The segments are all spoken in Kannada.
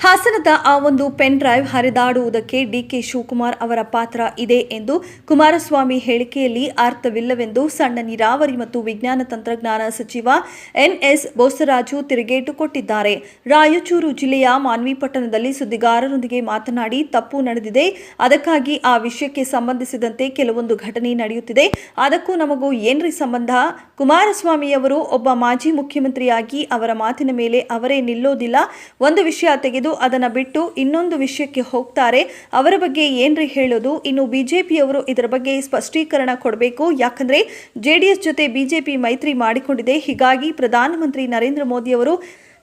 ಹಾಸನದ ಆ ಒಂದು ಪೆನ್ ಡ್ರೈವ್ ಹರಿದಾಡುವುದಕ್ಕೆ ಡಿಕೆ ಶಿವಕುಮಾರ್ ಅವರ ಪಾತ್ರ ಇದೆ ಎಂದು ಕುಮಾರಸ್ವಾಮಿ ಹೇಳಿಕೆಯಲ್ಲಿ ಅರ್ಥವಿಲ್ಲವೆಂದು ಸಣ್ಣ ನೀರಾವರಿ ಮತ್ತು ವಿಜ್ಞಾನ ತಂತ್ರಜ್ಞಾನ ಸಚಿವ ಎನ್ಎಸ್ ಬೋಸರಾಜು ತಿರುಗೇಟು ಕೊಟ್ಟಿದ್ದಾರೆ. ರಾಯಚೂರು ಜಿಲ್ಲೆಯ ಮಾನ್ವಿಪಟ್ಟಣದಲ್ಲಿ ಸುದ್ದಿಗಾರರೊಂದಿಗೆ ಮಾತನಾಡಿ, ತಪ್ಪು ನಡೆದಿದೆ, ಅದಕ್ಕಾಗಿ ಆ ವಿಷಯಕ್ಕೆ ಸಂಬಂಧಿಸಿದಂತೆ ಕೆಲವೊಂದು ಘಟನೆ ನಡೆಯುತ್ತಿದೆ, ಅದಕ್ಕೂ ನಮಗೂ ಏನ್ರಿ ಸಂಬಂಧ? ಕುಮಾರಸ್ವಾಮಿಯವರು ಒಬ್ಬ ಮಾಜಿ ಮುಖ್ಯಮಂತ್ರಿಯಾಗಿ ಅವರ ಮಾತಿನ ಮೇಲೆ ಅವರೇ ನಿಲ್ಲೋದಿಲ್ಲ. ಒಂದು ವಿಷಯ ತೆಗೆದು ಅದನ್ನ ಬಿಟ್ಟು ಇನ್ನೊಂದು ವಿಷಯಕ್ಕೆ ಹೋಗ್ತಾರೆ. ಅವರ ಬಗ್ಗೆ ಏನ್ರಿ ಹೇಳೋದು? ಇನ್ನು ಬಿಜೆಪಿಯವರು ಇದರ ಬಗ್ಗೆ ಸ್ಪಷ್ಟೀಕರಣ ಕೊಡಬೇಕು. ಯಾಕಂದ್ರೆ ಜೆಡಿಎಸ್ ಜೊತೆ ಬಿಜೆಪಿ ಮೈತ್ರಿ ಮಾಡಿಕೊಂಡಿದೆ. ಹೀಗಾಗಿ ಪ್ರಧಾನಮಂತ್ರಿ ನರೇಂದ್ರ ಮೋದಿ ಅವರು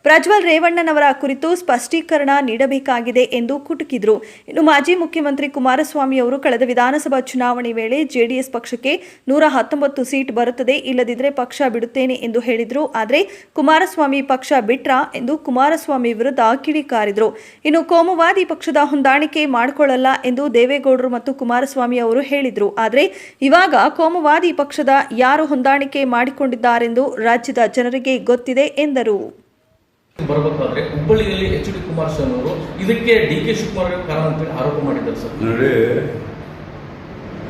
ಪ್ರಜ್ವಲ್ ರೇವಣ್ಣನವರ ಕುರಿತು ಸ್ಪಷ್ಟೀಕರಣ ನೀಡಬೇಕಾಗಿದೆ ಎಂದು ಕುಟುಕಿದರು. ಇನ್ನು ಮಾಜಿ ಮುಖ್ಯಮಂತ್ರಿ ಕುಮಾರಸ್ವಾಮಿ ಅವರು ಕಳೆದ ವಿಧಾನಸಭಾ ಚುನಾವಣೆ ವೇಳೆ ಜೆಡಿಎಸ್ ಪಕ್ಷಕ್ಕೆ 119 ಸೀಟ್ ಬರುತ್ತದೆ, ಇಲ್ಲದಿದ್ದರೆ ಪಕ್ಷ ಬಿಡುತ್ತೇನೆ ಎಂದು ಹೇಳಿದರು. ಆದರೆ ಕುಮಾರಸ್ವಾಮಿ ಪಕ್ಷ ಬಿಟ್ರಾ ಎಂದು ಕುಮಾರಸ್ವಾಮಿ ವಿರುದ್ಧ ಕಿಡಿಕಾರಿದರು. ಇನ್ನು ಕೋಮುವಾದಿ ಪಕ್ಷದ ಹೊಂದಾಣಿಕೆ ಮಾಡಿಕೊಳ್ಳಲ್ಲ ಎಂದು ದೇವೇಗೌಡರು ಮತ್ತು ಕುಮಾರಸ್ವಾಮಿ ಅವರು ಹೇಳಿದರು. ಆದರೆ ಇವಾಗ ಕೋಮುವಾದಿ ಪಕ್ಷದ ಯಾರು ಹೊಂದಾಣಿಕೆ ಮಾಡಿಕೊಂಡಿದ್ದಾರೆಂದು ರಾಜ್ಯದ ಜನರಿಗೆ ಗೊತ್ತಿದೆ ಎಂದರು. ಬರಬೇಕಾದ್ರೆ ಹುಬ್ಬಳ್ಳಿಯಲ್ಲಿ ಎಚ್ ಡಿ ಕುಮಾರಸ್ವಾಮಿ ಅವರು ಇದಕ್ಕೆ ಡಿಕೆ ಶಿವಕುಮಾರ್ ಕಾರಣ ಅಂತ ಆರೋಪ ಮಾಡಿದ್ದಾರೆ ಸರ್. ನೋಡಿ,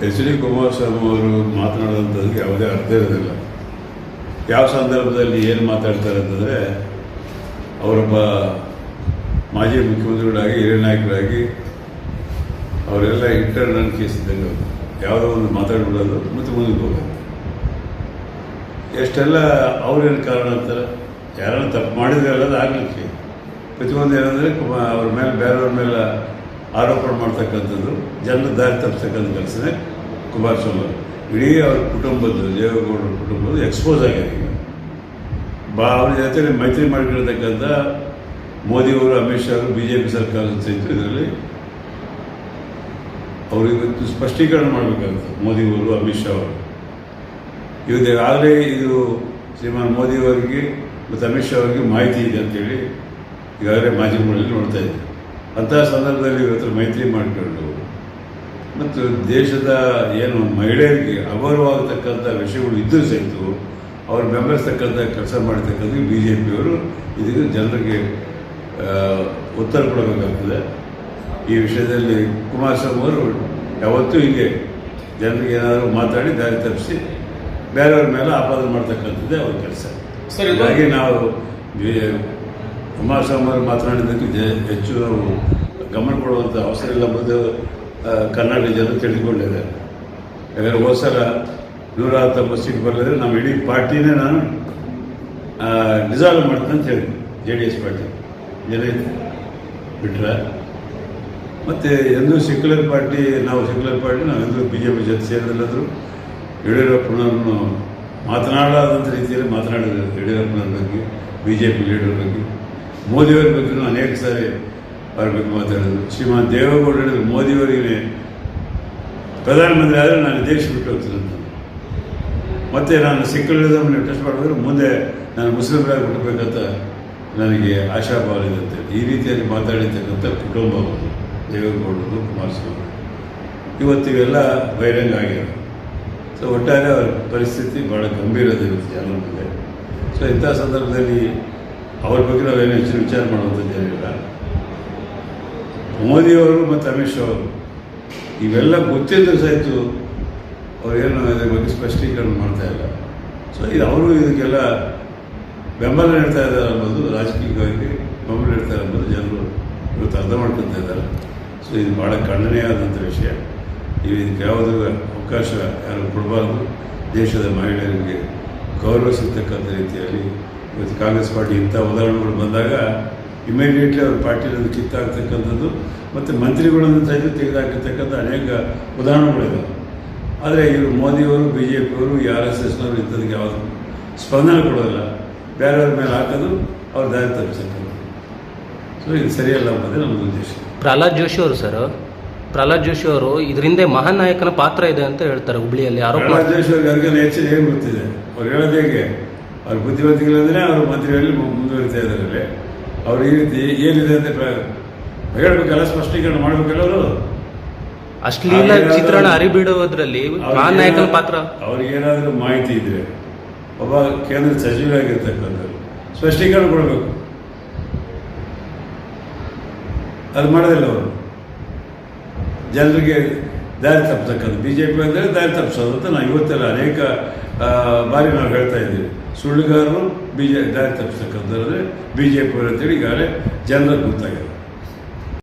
ಎಚ್ ಡಿ ಕುಮಾರಸ್ವಾಮಿ ಅವರು ಮಾತನಾಡುವಂಥದ್ದಕ್ಕೆ ಯಾವುದೇ ಅರ್ಥ ಇರೋದಿಲ್ಲ. ಯಾವ ಸಂದರ್ಭದಲ್ಲಿ ಏನು ಮಾತಾಡ್ತಾರೆ ಅಂತಂದರೆ, ಅವರೊಬ್ಬ ಮಾಜಿ ಮುಖ್ಯಮಂತ್ರಿಗಳಾಗಿ ಹಿರಿಯ ನಾಯಕರಾಗಿ ಅವರೆಲ್ಲ ಇಂಟರ್ನಲ್ ಕೇಸ್ ಇದ್ದಂಗೆ ಯಾವುದೋ ಒಂದು ಮಾತಾಡ್ಬಿಡೋದು ಮತ್ತು ಮುಂದಕ್ಕೆ ಹೋಗೋದು. ಎಷ್ಟೆಲ್ಲ ಅವ್ರೇನು ಕಾರಣ ಅಂತಾರೆ, ಯಾರನ್ನ ತಪ್ಪು ಮಾಡಿದ್ರೆ ಅಲ್ಲದು ಆಗಲಿಕ್ಕೆ ಪ್ರತಿಯೊಂದು ಏನಂದರೆ ಅವ್ರ ಮೇಲೆ ಬೇರೆಯವ್ರ ಮೇಲೆ ಆರೋಪ ಮಾಡ್ತಕ್ಕಂಥದ್ದು, ಜನರ ದಾರಿ ತಪ್ಪಿಸ್ತಕ್ಕಂಥ ಕೆಲಸನೇ ಕುಮಾರಸ್ವಾಮಿ ಅವರು. ಇಡೀ ಅವ್ರ ಕುಟುಂಬದ್ದು, ದೇವೇಗೌಡರ ಕುಟುಂಬದ್ದು ಎಕ್ಸ್ಪೋಸ್ ಆಗಿದೆ. ಅವ್ರ ಜೊತೆ ಮೈತ್ರಿ ಮಾಡಿಕೊಂಡಿರ್ತಕ್ಕಂಥ ಮೋದಿಯವರು, ಅಮಿತ್ ಶಾ ಅವರು, BJP ಸರ್ಕಾರದ ಸಹಿತ ಇದರಲ್ಲಿ ಅವರಿಗೆ ಸ್ಪಷ್ಟೀಕರಣ ಮಾಡಬೇಕಾಗುತ್ತೆ. ಮೋದಿಯವರು, ಅಮಿತ್ ಶಾ ಅವರು ಆಗಲೇ ಇದು ಶ್ರೀಮಾನ್ ಮೋದಿಯವರಿಗೆ ಮತ್ತು ಅಮಿತ್ ಶಾ ಅವರಿಗೆ ಮಾಹಿತಿ ಇದೆ ಅಂತೇಳಿ ಈಗಾಗಲೇ ಮಾಧ್ಯಮಗಳಲ್ಲಿ ನೋಡ್ತಾ ಇದ್ದೀವಿ. ಅಂತಹ ಸಂದರ್ಭದಲ್ಲಿ ಇವತ್ತು ಮೈತ್ರಿ ಮಾಡಿಕೊಂಡು ಮತ್ತು ದೇಶದ ಏನು ಮಹಿಳೆಯರಿಗೆ ಅಗೌರವಾಗತಕ್ಕಂಥ ವಿಷಯಗಳು ಇದ್ದರೂ ಸಹಿತ ಅವರು ಬೆಂಬಲಿಸ್ತಕ್ಕಂಥ ಕೆಲಸ ಮಾಡಿರ್ತಕ್ಕಂಥ BJPಯವರು ಇದಕ್ಕೆ ಜನರಿಗೆ ಉತ್ತರ ಕೊಡಬೇಕಾಗ್ತದೆ. ಈ ವಿಷಯದಲ್ಲಿ ಕುಮಾರಸ್ವಾಮಿ ಅವರು ಯಾವತ್ತೂ ಹೀಗೆ ಜನರಿಗೆ ಏನಾದರೂ ಮಾತಾಡಿ ದಾರಿ ತಪ್ಪಿಸಿ ಬೇರೆಯವ್ರ ಮೇಲೆ ಆಪಾದನೆ ಮಾಡ್ತಕ್ಕಂಥದ್ದೇ ಅವ್ರ ಕೆಲಸ. ಹೀಗಾಗಿ ನಾವು ಕುಮಾರಸ್ವಾಮಿ ಅವರು ಮಾತನಾಡಿದ್ದಕ್ಕೆ ಹೆಚ್ಚು ನಾವು ಗಮನ ಕೊಡುವಂಥ ಅವಸರ ಇಲ್ಲ ಎಂಬುದು ಕರ್ನಾಟಕ ಜನರು ತಿಳಿದುಕೊಂಡಿದ್ದಾರೆ. ಯಾಕಂದರೆ ಹೋದ ಸಲ 119 ಸೀಟ್ ಬರಲಿದ್ರೆ ನಮ್ಮ ಇಡೀ ಪಾರ್ಟಿನೇ ನಾನು ಡಿಸಾಲ್ವ್ ಮಾಡ್ತೀನಿ ಅಂತ ಹೇಳಿದ್ವಿ. JDS ಪಾರ್ಟಿ ಜನ ಬಿಟ್ಟರೆ ಮತ್ತು ಎಂದೂ ಸೆಕ್ಯುಲರ್ ಪಾರ್ಟಿ, ನಾವು ನಾವೆಂದೂ BJP ಜೊತೆ ಸೇರಿದಲ್ಲಾದರೂ ಯಡಿಯೂರಪ್ಪನವ್ರನ್ನು ಮಾತನಾಡಾದಂಥ ರೀತಿಯಲ್ಲಿ ಮಾತನಾಡಿದ್ರು. ಯಡಿಯೂರಪ್ಪನವ್ರ ಬಗ್ಗೆ, BJP ಲೀಡರ್ ಬಗ್ಗೆ, ಮೋದಿಯವರ ಬಗ್ಗೆಯೂ ಅನೇಕ ಸಾರಿ ಅವ್ರ ಬಗ್ಗೆ ಮಾತಾಡಿದ್ರು. ಶ್ರೀಮಾನ್ ದೇವೇಗೌಡ ಹೇಳಿದ್ರು, ಮೋದಿಯವರಿಗೆ ಪ್ರಧಾನಮಂತ್ರಿ ಆದರೆ ನಾನು ದೇಶ ಬಿಟ್ಟು ಹೋಗ್ತೀನಿ ಅಂತ. ಮತ್ತು ನಾನು ಸೆಕ್ಯುಲರಿಸಮ್ ಟೆಸ್ಟ್ ಮಾಡಿದ್ರೆ ಮುಂದೆ ನಾನು ಮುಸ್ಲಿಮರಾಗಿ ಬಿಡಬೇಕಂತ ನನಗೆ ಆಶಾಭಾವ ಇದೆ ಅಂತೇಳಿ ಈ ರೀತಿಯಾಗಿ ಮಾತಾಡಿರ್ತಕ್ಕಂಥ ಕುಟುಂಬ ದೇವೇಗೌಡರು, ಕುಮಾರಸ್ವಾಮಿ ಇವತ್ತಿಗೆಲ್ಲ ಬಹಿರಂಗ ಆಗಿರೋದು. ಸೊ ಒಟ್ಟಾರೆ ಅವರ ಪರಿಸ್ಥಿತಿ ಭಾಳ ಗಂಭೀರದಿರುತ್ತೆ ಜನರ ಮೇಲೆ. ಸೊ ಇಂಥ ಸಂದರ್ಭದಲ್ಲಿ ಅವ್ರ ಬಗ್ಗೆ ನಾವೇನು ಹೆಚ್ಚು ವಿಚಾರ ಮಾಡುವಂಥದ್ದು ಏನಿಲ್ಲ. ಮೋದಿಯವರು ಮತ್ತು ಅಮಿತ್ ಶಾ ಅವರು ಇವೆಲ್ಲ ಗೊತ್ತಿದ್ದರೂ ಸಹಿತ ಅವರೇನು ಅದ್ರ ಬಗ್ಗೆ ಸ್ಪಷ್ಟೀಕರಣ ಮಾಡ್ತಾ ಇಲ್ಲ. ಸೊ ಇದು ಅವರು ಇದಕ್ಕೆಲ್ಲ ಬೆಂಬಲ ನೀಡ್ತಾ ಇದ್ದಾರೆ ಅನ್ನೋದು, ರಾಜಕೀಯವಾಗಿ ಬೆಂಬಲ ನೀಡ್ತಾರೆ ಅನ್ನೋದು ಜನರು ಇವತ್ತು ಅರ್ಥ ಮಾಡ್ಕೊತಾ ಇದ್ದಾರೆ. ಸೊ ಇದು ಭಾಳ ಖಂಡನೀಯವಾದಂಥ ವಿಷಯ. ಇದಕ್ಕೆ ಯಾವುದೂ ಅವಕಾಶ ಯಾರು ಕೊಡಬಾರ್ದು. ದೇಶದ ಮಹಿಳೆಯರಿಗೆ ಗೌರವ ಸಿಗ್ತಕ್ಕಂಥ ರೀತಿಯಲ್ಲಿ ಇವತ್ತು ಕಾಂಗ್ರೆಸ್ ಪಾರ್ಟಿ ಇಂಥ ಉದಾಹರಣೆಗಳು ಬಂದಾಗ ಇಮಿಡಿಯೇಟ್ಲಿ ಅವ್ರ ಪಾರ್ಟಿಯನ್ನು ಕಿತ್ತಾಗ್ತಕ್ಕಂಥದ್ದು ಮತ್ತು ಮಂತ್ರಿಗಳನ್ನು ತೆಗೆದುಹಾಕಿರ್ತಕ್ಕಂಥ ಅನೇಕ ಉದಾಹರಣೆಗಳಿವೆ. ಆದರೆ ಇವರು ಮೋದಿಯವರು, BJPಯವರು, RSSನವರು ಇಂಥದಕ್ಕೆ ಯಾವುದು ಸ್ಪಂದನೆ ಕೊಡೋಲ್ಲ. ಬೇರೆಯವ್ರ ಮೇಲೆ ಹಾಕೋದು ಅವ್ರ ದಾರಿ ತಪ್ಪಿಸಕ್ಕಂಥ. ಸೊ ಇದು ಸರಿಯಲ್ಲ ಅನ್ನೋದೇ ನಮ್ಮ ಉದ್ದೇಶ. ಪ್ರಹ್ಲಾದ್ ಜೋಶಿ ಅವರು ಇದರಿಂದ ಮಹಾನ್ ನಾಯಕನ ಪಾತ್ರ ಇದೆ ಅಂತ ಹೇಳ್ತಾರೆ ಹುಬ್ಳಿಯಲ್ಲಿ ಆರೋಪ. ಪ್ರಹ್ಲಾದ್ ಜೋಶಿ ಅವ್ರಿಗೆ ಅವ್ರಿಗೆ ಹೆಚ್ಚಿನ ಏನು ಗೊತ್ತಿದೆ? ಅವ್ರು ಹೇಳೋದು ಹೇಗೆ? ಅವ್ರ ಬುದ್ಧಿವಂತಿಗಳಂದರೆ ಅವರು ಮಂತ್ರಿಗಳಲ್ಲಿ ಮುಂದುವರಿತಾ ಇದ್ದಾರೆ. ಅವ್ರು ಈ ರೀತಿ ಏನಿದೆ ಅಂತ ಹೇಳಬೇಕಲ್ಲ, ಸ್ಪಷ್ಟೀಕರಣ ಮಾಡಬೇಕಲ್ಲ. ಅವರು ಅಶ್ಲೀಲ ಚಿತ್ರಣ ಹರಿಬಿಡುವುದರಲ್ಲಿ ಮಹಾನ್ ನಾಯಕನ ಪಾತ್ರ ಅವ್ರಿಗೇನಾದರೂ ಮಾಹಿತಿ ಇದ್ರೆ ಒಬ್ಬ ಕೇಂದ್ರ ಸಚಿವರಾಗಿರ್ತಕ್ಕಂಥವ್ರು ಸ್ಪಷ್ಟೀಕರಣ ಕೊಡಬೇಕು. ಅದು ಮಾಡೋದಿಲ್ಲ ಅವರು. ಜನರಿಗೆ ದಾರಿ ತಪ್ಪಿಸಕ್ಕಂಥ ಬಿ ಜೆ ಪಿ ಅಂದರೆ ದಾರಿ ತಪ್ಪಿಸೋದು ಅಂತ ನಾವು ಇವತ್ತೆಲ್ಲ ಅನೇಕ ಬಾರಿ ನಾವು ಹೇಳ್ತಾ ಇದ್ದೀವಿ. ಸುಳ್ಳುಗಾರರು ದಾರಿ ತಪ್ಪಿಸ್ತಕ್ಕಂಥದ್ದರೆ ಬಿ ಜೆ ಪಿ ಅಂತೇಳಿ ಈಗಾಗಲೇ ಜನರಿಗೆ ಗೊತ್ತಾಗಿದೆ.